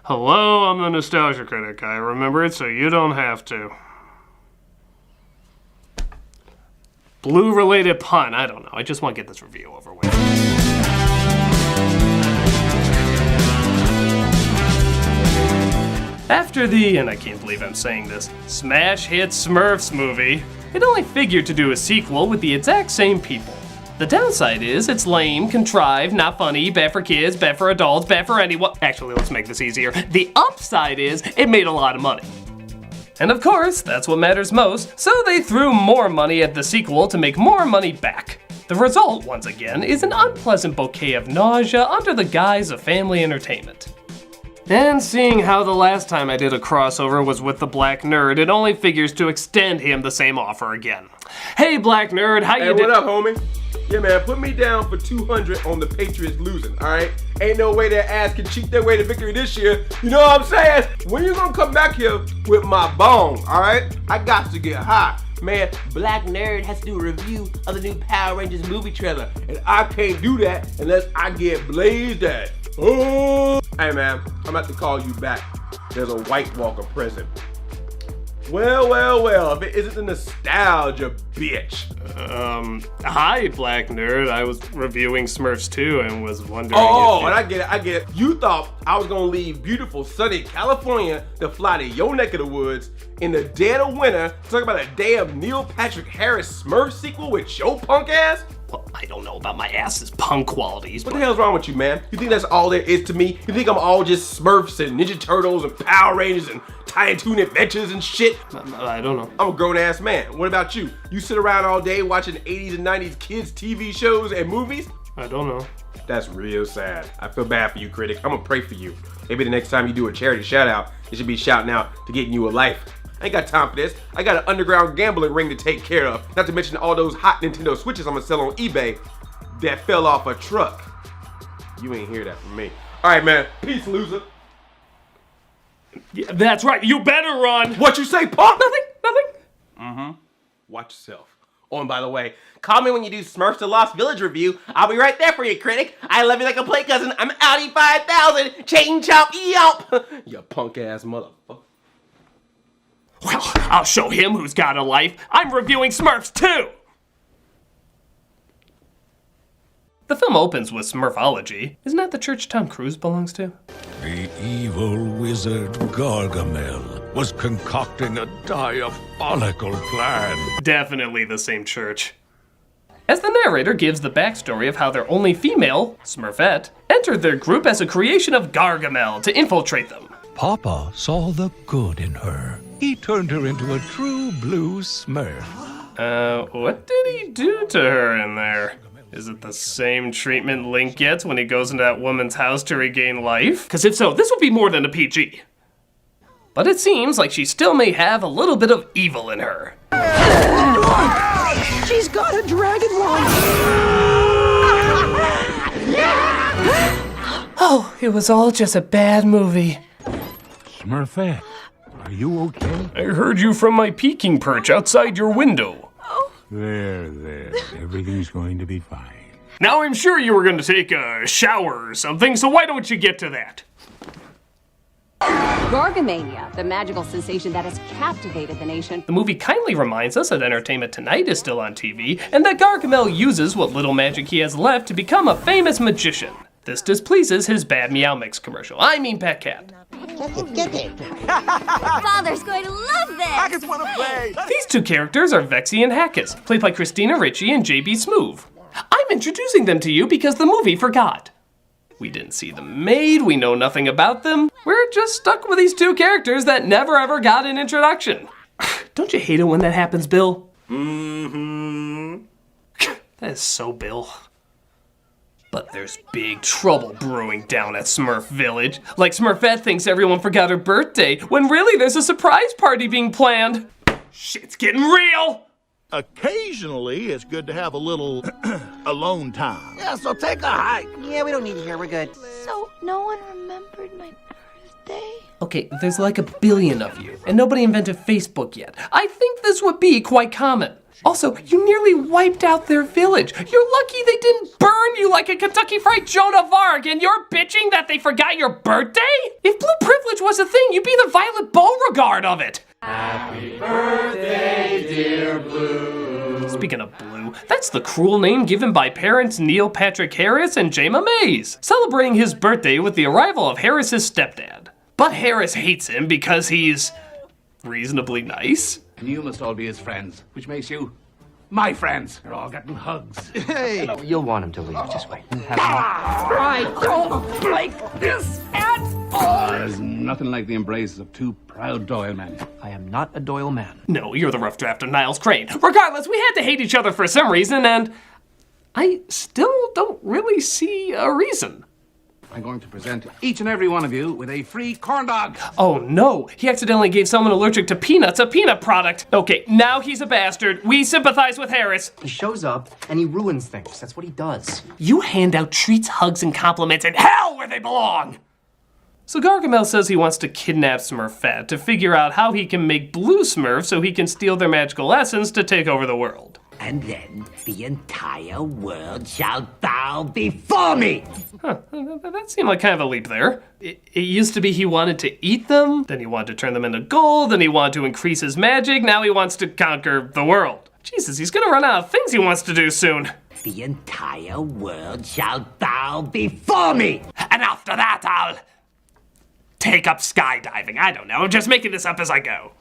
Hello, I'm the Nostalgia Critic. I remember it so you don't have to. Blue-related pun, I don't know. I just want to get this review over with. After the, and I can't believe I'm saying this, smash hit Smurfs movie, it only figured to do a sequel with the exact same people. The downside is, it's lame, contrived, not funny, bad for kids, bad for adults, bad for anyone. Actually, let's make this easier. The upside is, it made a lot of money. And of course, that's what matters most, so they threw more money at the sequel to make more money back. The result, once again, is an unpleasant bouquet of nausea under the guise of family entertainment. And seeing how the last time I did a crossover was with the Black Nerd, it only figures to extend him the same offer again. Hey Black Nerd, how you doing? Hey, what up, homie? Yeah, man, put me down for 200 on the Patriots losing, all right? Ain't no way their ass can cheat their way to victory this year. You know what I'm saying? When you gonna come back here with my bone, all right? I got to get high. Man, Black Nerd has to do a review of the new Power Rangers movie trailer, and I can't do that unless I get blazed at. Oh! Hey, man, I'm about to call you back. There's a White Walker present. Well, if it isn't the nostalgia, bitch. Hi, Black Nerd. I was reviewing Smurfs 2 and was wondering and I get it. You thought I was gonna leave beautiful, sunny California to fly to your neck of the woods in the dead of winter to talk about a damn Neil Patrick Harris Smurf sequel with your punk ass? Well, I don't know about my ass's punk qualities, What the hell's wrong with you, man? You think that's all there is to me? You think I'm all just Smurfs and Ninja Turtles and Power Rangers and Tiny Toon Adventures and shit? I don't know. I'm a grown-ass man. What about you? You sit around all day watching 80s and 90s kids TV shows and movies? I don't know. That's real sad. I feel bad for you, critic. I'm gonna pray for you. Maybe the next time you do a charity shout-out, it should be shouting out to getting you a life. I ain't got time for this. I got an underground gambling ring to take care of. Not to mention all those hot Nintendo Switches I'm gonna sell on eBay that fell off a truck. You ain't hear that from me. All right, man. Peace, loser. Yeah, that's right. You better run. What you say, punk? Nothing. Watch yourself. Oh, and by the way, call me when you do Smurfs The Lost Village review. I'll be right there for you, critic. I love you like a play cousin. I'm Audi 5000. Chain chop yelp. You punk ass motherfucker. Well, I'll show him who's got a life. I'm reviewing Smurfs 2. The film opens with Smurfology. Isn't that the church Tom Cruise belongs to? The evil wizard Gargamel was concocting a diabolical plan. Definitely the same church. As the narrator gives the backstory of how their only female, Smurfette, entered their group as a creation of Gargamel to infiltrate them. Papa saw the good in her. He turned her into a true blue Smurf. What did he do to her in there? Is it the same treatment Link gets when he goes into that woman's house to regain life? Because if so, this would be more than a PG. But it seems like she still may have a little bit of evil in her. She's got a dragon wand! Oh, it was all just a bad movie. Smurfette, are you okay? I heard you from my peeking perch outside your window. There. Everything's going to be fine. Now I'm sure you were going to take a shower or something, so why don't you get to that? Gargamania, the magical sensation that has captivated the nation. The movie kindly reminds us that Entertainment Tonight is still on TV, and that Gargamel uses what little magic he has left to become a famous magician. This displeases his bad Meow Mix commercial. I mean Pet Cat. Get it. Father's going to love this! I just want to play. These two characters are Vexy and Hackus, played by Christina Ricci and JB Smoove. I'm introducing them to you because the movie forgot. We didn't see them made, we know nothing about them. We're just stuck with these two characters that never ever got an introduction. Don't you hate it when that happens, Bill? That is so Bill. But there's big trouble brewing down at Smurf Village. Like Smurfette thinks everyone forgot her birthday, when really there's a surprise party being planned. Shit's getting real! Occasionally, it's good to have a little alone time. Yeah, so take a hike. Yeah, we don't need you here. We're good. So, no one remembered my birthday? Okay, there's like 1 billion of you, and nobody invented Facebook yet. I think this would be quite common. Also, you nearly wiped out their village. You're lucky they didn't burn you like a Kentucky Fried Joan of Arc, and you're bitching that they forgot your birthday? If blue privilege was a thing, you'd be the Violet Beauregard of it. Happy birthday, dear Blue. Speaking of Blue, that's the cruel name given by parents Neil Patrick Harris and Jayma Mays, celebrating his birthday with the arrival of Harris's stepdad. But Harris hates him because he's reasonably nice. And you must all be his friends, which makes you my friends. You're all getting hugs. Hey! You'll want him to leave. Just wait. I don't like this at all! There's nothing like the embraces of 2 proud Doyle men. I am not a Doyle man. No, you're the rough draft of Niles Crane. Regardless, we had to hate each other for some reason, and I still don't really see a reason. I'm going to present each and every one of you with a free corn dog. Oh no, he accidentally gave someone allergic to peanuts a peanut product. Okay, now he's a bastard. We sympathize with Harris. He shows up and he ruins things. That's what he does. You hand out treats, hugs, and compliments in hell where they belong. So Gargamel says he wants to kidnap Smurfette to figure out how he can make Blue Smurf so he can steal their magical essence to take over the world. And then the entire world shall bow before me! Huh, that seemed like kind of a leap there. It used to be he wanted to eat them, then he wanted to turn them into gold, then he wanted to increase his magic, now he wants to conquer the world. Jesus, he's gonna run out of things he wants to do soon. The entire world shall bow before me! And after that, I'll take up skydiving. I don't know, I'm just making this up as I go.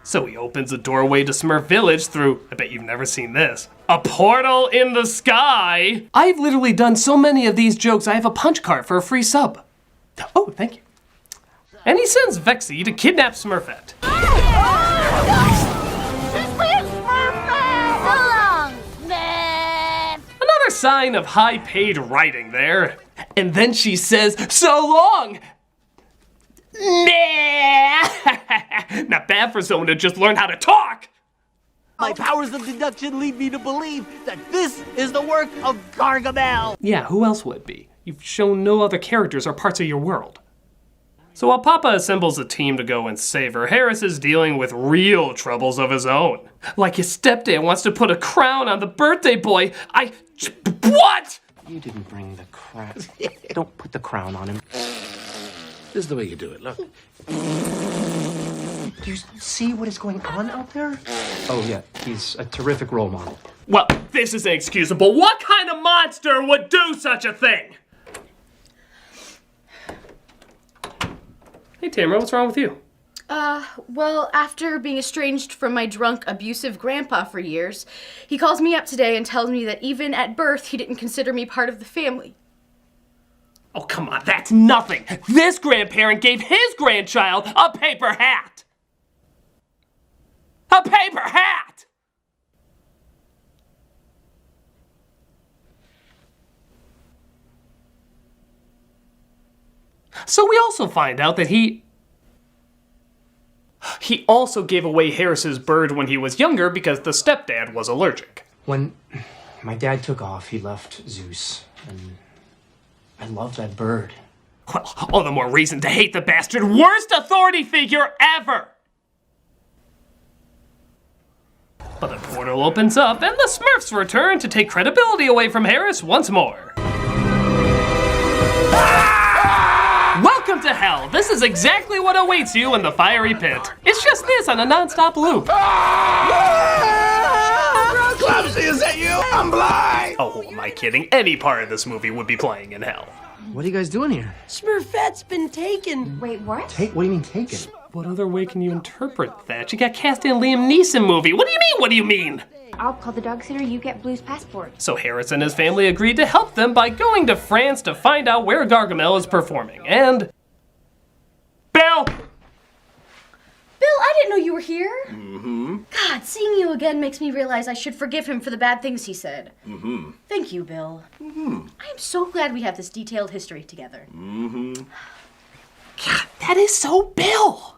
So he opens a doorway to Smurf Village through, I bet you've never seen this, a portal in the sky. I've literally done so many of these jokes, I have a punch card for a free sub. Oh, thank you. And he sends Vexy to kidnap Smurfette. Another sign of high-paid writing there. And then she says, "So long!" Not bad for someone to just learn how to talk. My powers of deduction lead me to believe that this is the work of Gargamel. Yeah, who else would be? You've shown no other characters or parts of your world. So while Papa assembles a team to go and save her, Harris is dealing with real troubles of his own. Like his stepdad wants to put a crown on the birthday boy. What? You didn't bring the crown. Don't put the crown on him. This is the way you do it, look. Do you see what is going on out there? Oh yeah, he's a terrific role model. Well, this is inexcusable. What kind of monster would do such a thing? Hey Tamara, what's wrong with you? Well, after being estranged from my drunk, abusive grandpa for years, he calls me up today and tells me that even at birth, he didn't consider me part of the family. Oh, come on, that's nothing. This grandparent gave his grandchild a paper hat. A paper hat! So we also find out that he also gave away Harris's bird when he was younger because the stepdad was allergic. When my dad took off, he left Zeus, and I love that bird. Well, all the more reason to hate the bastard. Worst authority figure ever! But the portal opens up and the Smurfs return to take credibility away from Harris once more. Welcome to hell. This is exactly what awaits you in the fiery pit. It's just this on a non-stop loop. Clumsy, is that you? I'm blind! Oh, who am I kidding? Any part of this movie would be playing in hell. What are you guys doing here? Smurfette's been taken. Wait, what? What do you mean taken? What other way can you interpret that? You got cast in a Liam Neeson movie. What do you mean? What do you mean? I'll call the dog sitter, you get Blue's passport. So Harris and his family agreed to help them by going to France to find out where Gargamel is performing. And Bill! Bill, I didn't know you were here. Mm-hmm. God, seeing you again makes me realize I should forgive him for the bad things he said. Mm-hmm. Thank you, Bill. Mm-hmm. I am so glad we have this detailed history together. Mm-hmm. God, that is so Bill!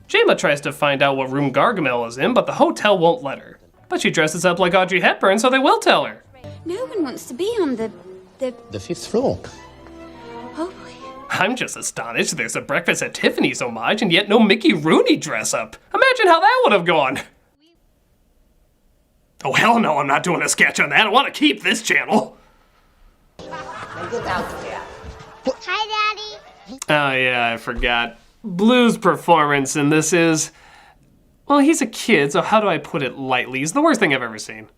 Jayma tries to find out what room Gargamel is in, but the hotel won't let her. But she dresses up like Audrey Hepburn, so they will tell her. No one wants to be on the fifth floor. Oh boy. I'm just astonished there's a Breakfast at Tiffany's homage and yet no Mickey Rooney dress up. Imagine how that would have gone. Oh hell no, I'm not doing a sketch on that. I want to keep this channel. Hi, Daddy. Oh yeah, I forgot. Blue's performance in this is... Well, he's a kid, so how do I put it lightly? He's the worst thing I've ever seen.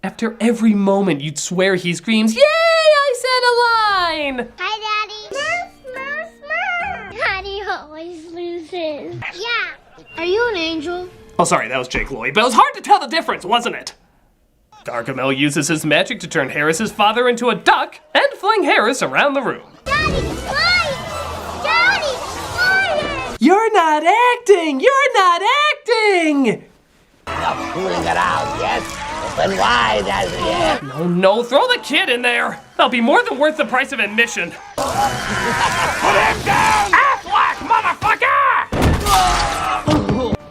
After every moment, you'd swear he screams, "Yay, I said a line!" Hi, Daddy. Smurf, Smurf, Smurf. Daddy always loses. Yeah. Are you an angel? Oh, sorry, that was Jake Lloyd, but it was hard to tell the difference, wasn't it? Gargamel uses his magic to turn Harris's father into a duck and fling Harris around the room. Daddy, quiet! Daddy, quiet! You're not acting! You're not acting! Stop fooling around, yes? Open wide as yet. No, throw the kid in there! That'll be more than worth the price of admission. Put him down! Affleck, motherfucker!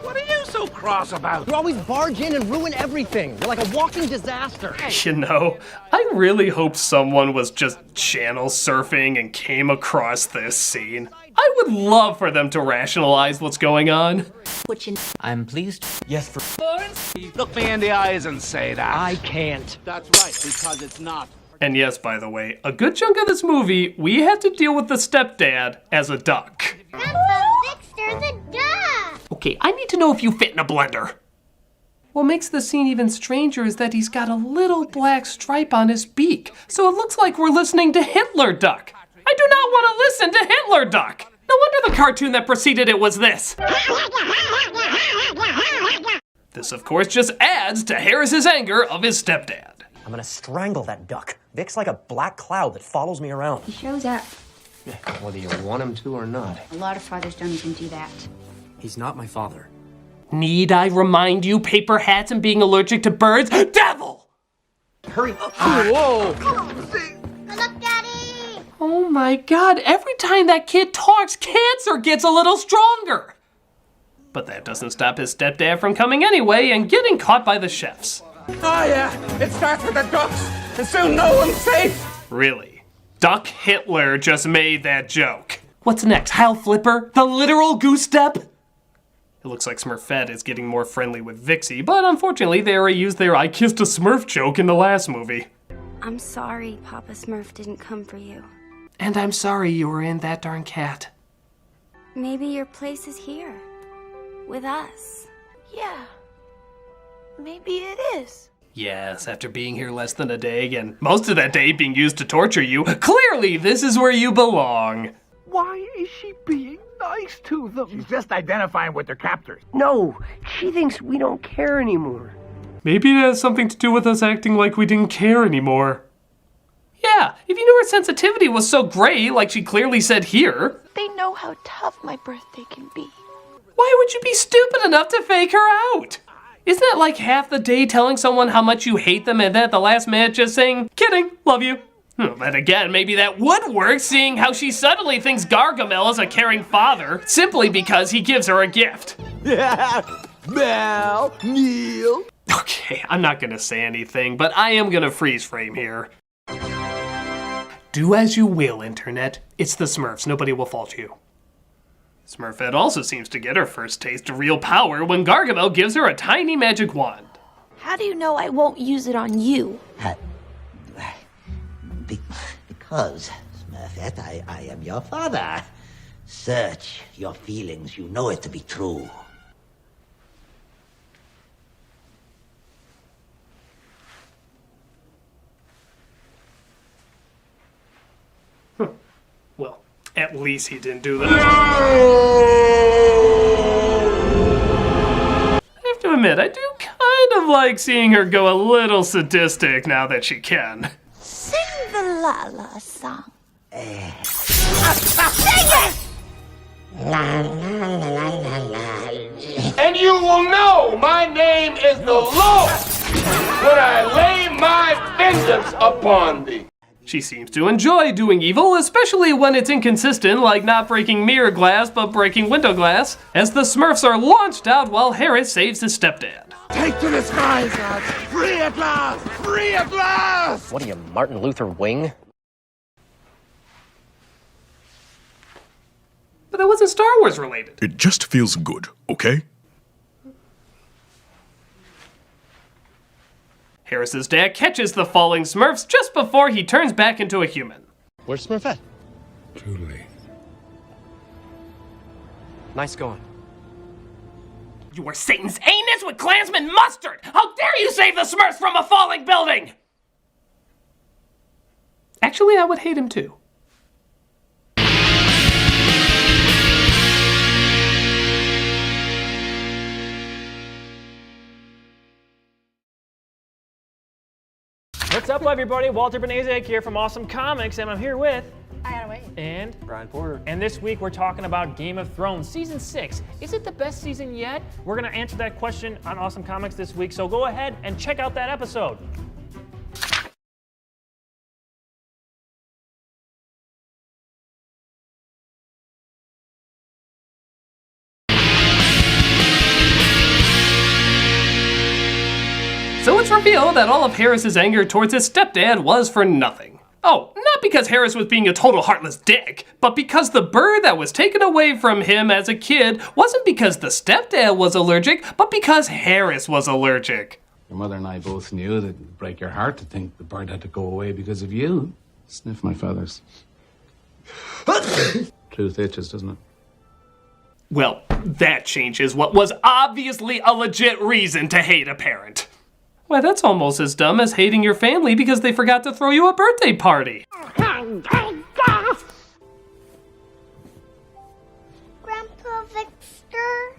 What are you so cross about? You always barge in and ruin everything. You're like a walking disaster. You know, I really hope someone was just channel surfing and came across this scene. I would love for them to rationalize what's going on. I'm pleased. Yes, for Look me in the eyes and say that. I can't. That's right, because it's not. And yes, by the way, a good chunk of this movie, we had to deal with the stepdad as a duck. That's a Victor the duck. Okay, I need to know if you fit in a blender. What makes the scene even stranger is that he's got a little black stripe on his beak, so it looks like we're listening to Hitler Duck. I do not want to listen to Hitler Duck. No wonder the cartoon that preceded it was this. This, of course, just adds to Harris's anger of his stepdad. I'm gonna strangle that duck. Vic's like a black cloud that follows me around. He shows up. Whether you want him to or not. A lot of fathers don't even do that. He's not my father. Need I remind you, paper hats and being allergic to birds? Devil! Hurry up. Whoa! Look, Daddy. Oh my god, every time that kid talks, cancer gets a little stronger. But that doesn't stop his stepdad from coming anyway and getting caught by the chefs. Oh, yeah. It starts with the ducks, and soon no one's safe. Really? Duck Hitler just made that joke. What's next, Heil Flipper? The literal goose step? It looks like Smurfette is getting more friendly with Vixie, but unfortunately they already used their I kissed a Smurf joke in the last movie. I'm sorry Papa Smurf didn't come for you. And I'm sorry you were in that darn cat. Maybe your place is here. With us. Yeah. Maybe it is. Yes, after being here less than a day, and most of that day being used to torture you, clearly this is where you belong. Why is she being nice to them? She's just identifying with their captors. No, she thinks we don't care anymore. Maybe it has something to do with us acting like we didn't care anymore. Yeah, if you knew her sensitivity was so great, like she clearly said here. They know how tough my birthday can be. Why would you be stupid enough to fake her out? Isn't that like half the day telling someone how much you hate them and then at the last minute just saying, kidding, love you? Then again, maybe that would work, seeing how she suddenly thinks Gargamel is a caring father simply because he gives her a gift. Mal, Neil. Okay, I'm not gonna say anything, but I am gonna freeze frame here. Do as you will, Internet. It's the Smurfs, nobody will fault you. Smurfette also seems to get her first taste of real power when Gargamel gives her a tiny magic wand. How do you know I won't use it on you? Because, Smurfette, I am your father. Search your feelings, you know it to be true. Well, at least he didn't do that. I have to admit, I do kind of like seeing her go a little sadistic now that she can. Sing the La-La song. And you will know my name is the Lord when I lay my vengeance upon thee. She seems to enjoy doing evil, especially when it's inconsistent, like not breaking mirror glass but breaking window glass, as the Smurfs are launched out while Harris saves his stepdad. Take to the skies, lads! Free at last! Free at last! What are you, Martin Luther Wing? that wasn't Star Wars related. It just feels good, okay? Harris's dad catches the falling Smurfs just before he turns back into a human. Where's Smurf at? Too late. Nice going. You are Satan's anus with Klansman mustard! How dare you save the Smurfs from a falling building! Actually, I would hate him too. What's up, everybody? Walter Benezek here from Awesome Comics, and I'm here with... I gotta wait. And... Brian Porter. And this week we're talking about Game of Thrones Season 6. Is it the best season yet? We're gonna answer that question on Awesome Comics this week, so go ahead and check out that episode. So it's revealed that all of Harris's anger towards his stepdad was for nothing. Oh, not because Harris was being a total heartless dick, but because the bird that was taken away from him as a kid wasn't because the stepdad was allergic, but because Harris was allergic. Your mother and I both knew that it'd break your heart to think the bird had to go away because of you. Sniff my feathers. Truth itches, doesn't it? Well, that changes what was obviously a legit reason to hate a parent. Why, that's almost as dumb as hating your family because they forgot to throw you a birthday party. Grandpa Victor?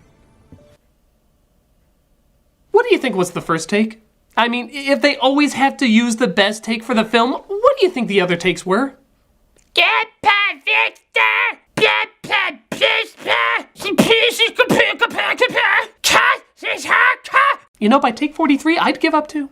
What do you think was the first take? I mean, if they always have to use the best take for the film, what do you think the other takes were? Grandpa Victor! Grandpa You know, by take 43, I'd give up too.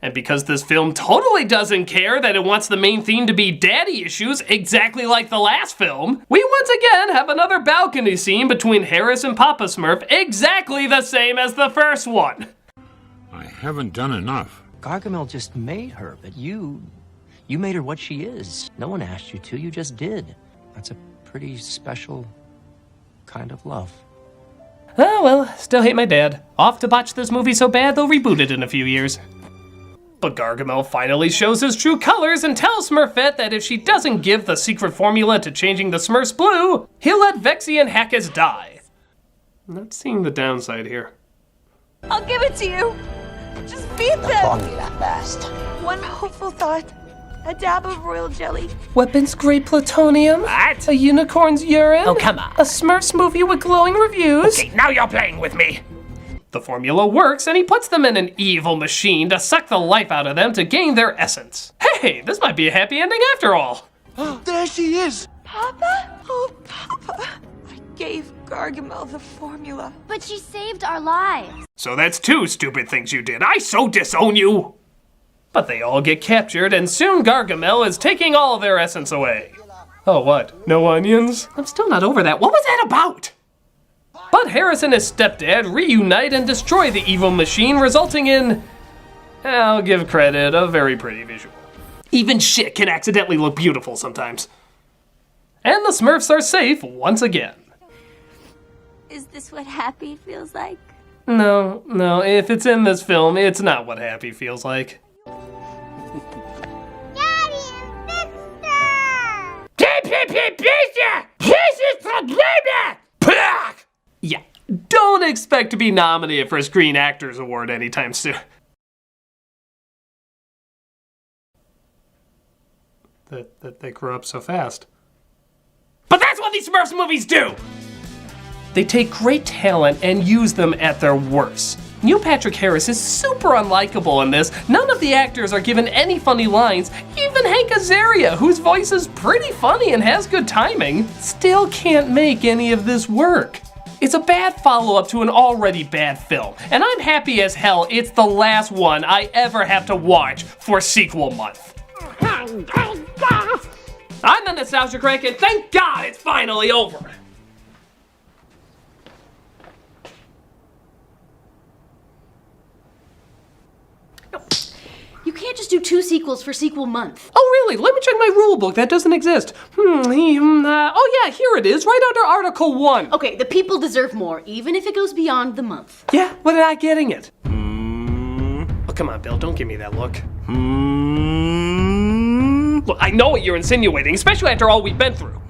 And because this film totally doesn't care that it wants the main theme to be daddy issues, exactly like the last film, we once again have another balcony scene between Harris and Papa Smurf, exactly the same as the first one. I haven't done enough. Gargamel just made her, but you made her what she is. No one asked you to, you just did. That's a pretty special kind of love. Oh well, still hate my dad. Off to botch this movie so bad they'll reboot it in a few years. But Gargamel finally shows his true colors and tells Smurfette that if she doesn't give the secret formula to changing the Smurfs blue, he'll let Vexy and Hackus die. I'm not seeing the downside here. I'll give it to you. Just feed them. Formula first. One hopeful thought. A dab of royal jelly. Weapons grade plutonium? What? A unicorn's urine? Oh, come on. A Smurfs movie with glowing reviews? Okay, now you're playing with me. The formula works, and he puts them in an evil machine to suck the life out of them to gain their essence. Hey, this might be a happy ending after all. There she is! Papa? Oh, Papa. I gave Gargamel the formula. But she saved our lives. So that's two stupid things you did. I so disown you. But they all get captured, and soon Gargamel is taking all their essence away. Oh, what? No onions? I'm still not over that. What was that about? But Harris and his stepdad reunite and destroy the evil machine, resulting in, I'll give credit, a very pretty visual. Even shit can accidentally look beautiful sometimes. And the Smurfs are safe once again. Is this what happy feels like? No, if it's in this film, it's not what happy feels like. Yeah, don't expect to be nominated for a Screen Actors Award anytime soon. That they grew up so fast. But that's what these Smurfs movies do! They take great talent and use them at their worst. Neil Patrick Harris is super unlikable in this. None of the actors are given any funny lines. Even Hank Azaria, whose voice is pretty funny and has good timing, still can't make any of this work. It's a bad follow-up to an already bad film, and I'm happy as hell it's the last one I ever have to watch for sequel month. I'm the Nostalgia Critic, and thank God it's finally over. You can't just do 2 sequels for sequel month. Oh wait, let me check my rule book. That doesn't exist. Oh yeah, here it is, right under Article 1. Okay, the people deserve more, even if it goes beyond the month. Yeah, but I'm not getting it. Oh, come on, Bill, don't give me that look. Look, I know what you're insinuating, especially after all we've been through.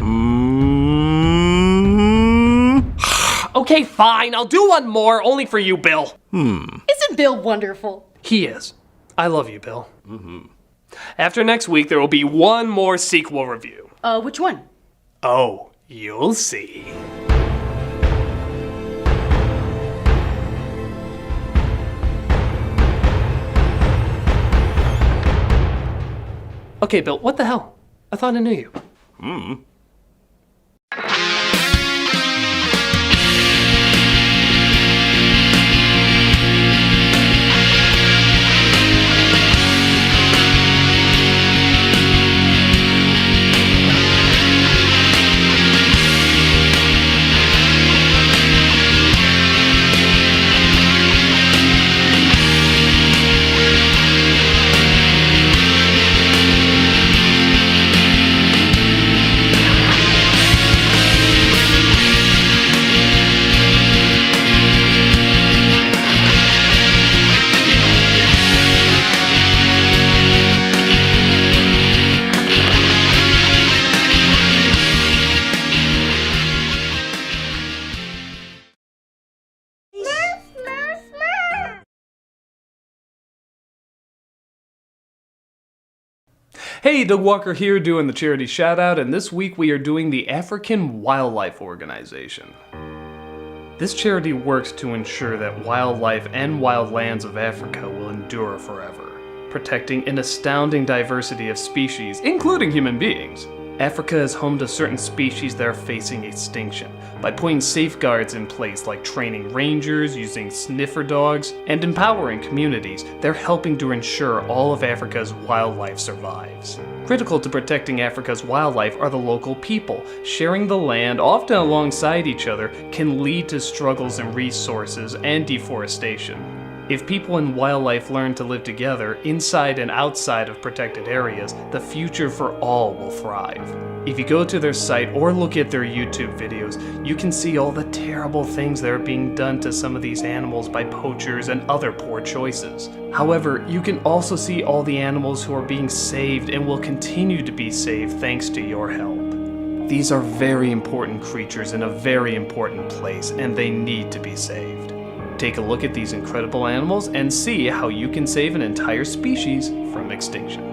Okay, fine, I'll do one more, only for you, Bill. Isn't Bill wonderful? He is. I love you, Bill. After next week, there will be one more sequel review. Which one? Oh, you'll see. Okay, Bill, what the hell? I thought I knew you. Hey, Doug Walker here doing the charity shout out, and this week we are doing the African Wildlife Organization. This charity works to ensure that wildlife and wildlands of Africa will endure forever, protecting an astounding diversity of species, including human beings. Africa is home to certain species that are facing extinction by putting safeguards in place like training rangers, using sniffer dogs, and empowering communities. They're helping to ensure all of Africa's wildlife survives. Critical to protecting Africa's wildlife are the local people. Sharing the land, often alongside each other, can lead to struggles in resources and deforestation. If people and wildlife learn to live together, inside and outside of protected areas, the future for all will thrive. If you go to their site or look at their YouTube videos, you can see all the terrible things that are being done to some of these animals by poachers and other poor choices. However, you can also see all the animals who are being saved and will continue to be saved thanks to your help. These are very important creatures in a very important place, and they need to be saved. Take a look at these incredible animals and see how you can save an entire species from extinction.